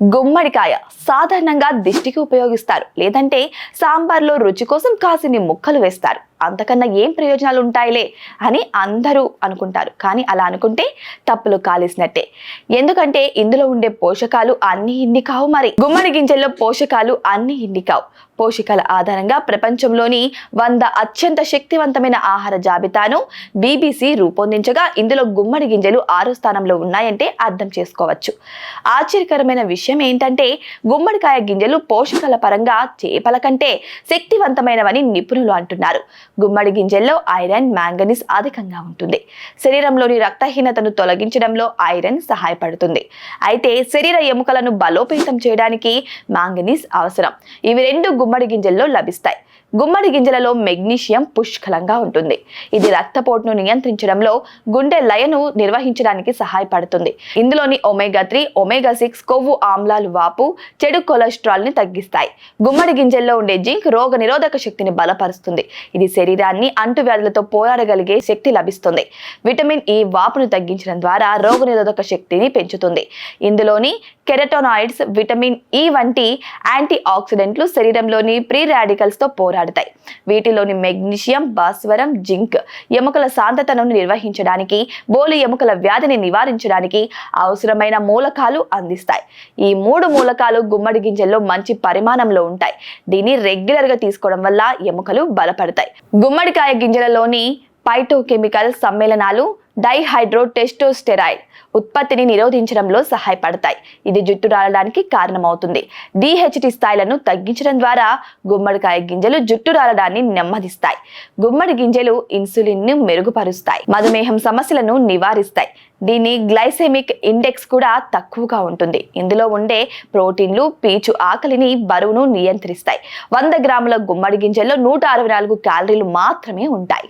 గుమ్మడికాయ సాధారణంగా దిష్టికి ఉపయోగిస్తారు, లేదంటే సాంబార్లో రుచి కోసం కాసిని ముక్కలు వేస్తారు. అంతకన్నా ఏం ప్రయోజనాలు ఉంటాయిలే అని అందరూ అనుకుంటారు. కానీ అలా అనుకుంటే తప్పులు కాలేసినట్టే. ఎందుకంటే ఇందులో ఉండే పోషకాలు అన్ని ఇన్ని కావు. మరి గుమ్మడి గింజల్లో పోషకాలు అన్ని ఇన్ని కావు. పోషకాల ఆధారంగా ప్రపంచంలోని 100 అత్యంత శక్తివంతమైన ఆహార జాబితాను BBC రూపొందించగా ఇందులో గుమ్మడి గింజలు 6వ స్థానంలో ఉన్నాయంటే అర్థం చేసుకోవచ్చు. ఆశ్చర్యకరమైన విషయం ఏంటంటే గుమ్మడికాయ గింజలు పోషకాల పరంగా చేపల కంటే శక్తివంతమైనవని నిపుణులు అంటున్నారు. గుమ్మడి గింజల్లో ఐరన్, మ్యాంగనీస్ అధికంగా ఉంటుంది. శరీరంలోని రక్తహీనతను తొలగించడంలో ఐరన్ సహాయపడుతుంది. అయితే శరీర ఎముకలను బలోపేతం చేయడానికి మ్యాంగనీస్ అవసరం. ఇవి రెండు గుమ్మడి గింజల్లో లభిస్తాయి. గుమ్మడి గింజలలో మెగ్నీషియం పుష్కలంగా ఉంటుంది. ఇది రక్తపోటును నియంత్రించడంలో, గుండె లయను నిర్వహించడానికి సహాయపడుతుంది. ఇందులోని ఒమేగా 3, ఒమేగా 6 కొవ్వు ఆమ్లాలు వాపు, చెడు కొలెస్ట్రాల్ ని తగ్గిస్తాయి. గుమ్మడి గింజల్లో ఉండే జింక్ రోగ నిరోధక శక్తిని బలపరుస్తుంది. ఇది శరీరాన్ని అంటువ్యాధులతో పోరాడగలిగే శక్తి లభిస్తుంది. విటమిన్ ఈ వాపును తగ్గించడం ద్వారా రోగ నిరోధక శక్తిని పెంచుతుంది. ఇందులోని కెరటోనాయిడ్స్, విటమిన్ ఈ వంటి యాంటీ ఆక్సిడెంట్లు శరీరంలోని ప్రీ రాడికల్స్ తో పోరాడతాయి. వీటిలోని మెగ్నీషియం, భాస్వరం, జింక్ ఎముకల సాంద్రతను నిర్వహించడానికి, బోలి ఎముకల వ్యాధిని నివారించడానికి అవసరమైన మూలకాలు అందిస్తాయి. ఈ 3 మూలకాలు గుమ్మడి గింజల్లో మంచి పరిమాణంలో ఉంటాయి. దీన్ని రెగ్యులర్ గా తీసుకోవడం వల్ల ఎముకలు బలపడతాయి. గుమ్మడికాయ గింజలలోని పైటోకెమికల్ సమ్మేళనాలు డైహైడ్రోటెస్టోస్టెరాయిడ్ ఉత్పత్తిని నిరోధించడంలో సహాయపడతాయి. ఇది జుట్టు రాలడానికి కారణమవుతుంది. DHT స్థాయిలను తగ్గించడం ద్వారా గుమ్మడికాయ గింజలు జుట్టు రాలడాన్ని నెమ్మదిస్తాయి. గుమ్మడి గింజలు ఇన్సులిన్ ను మెరుగుపరుస్తాయి, మధుమేహం సమస్యలను నివారిస్తాయి. దీని గ్లైసెమిక్ ఇండెక్స్ కూడా తక్కువగా ఉంటుంది. ఇందులో ఉండే ప్రోటీన్లు పీచు ఆకలిని, బరువును నియంత్రిస్తాయి. 100 గ్రాముల గుమ్మడి గింజల్లో 164 క్యాలరీలు మాత్రమే ఉంటాయి.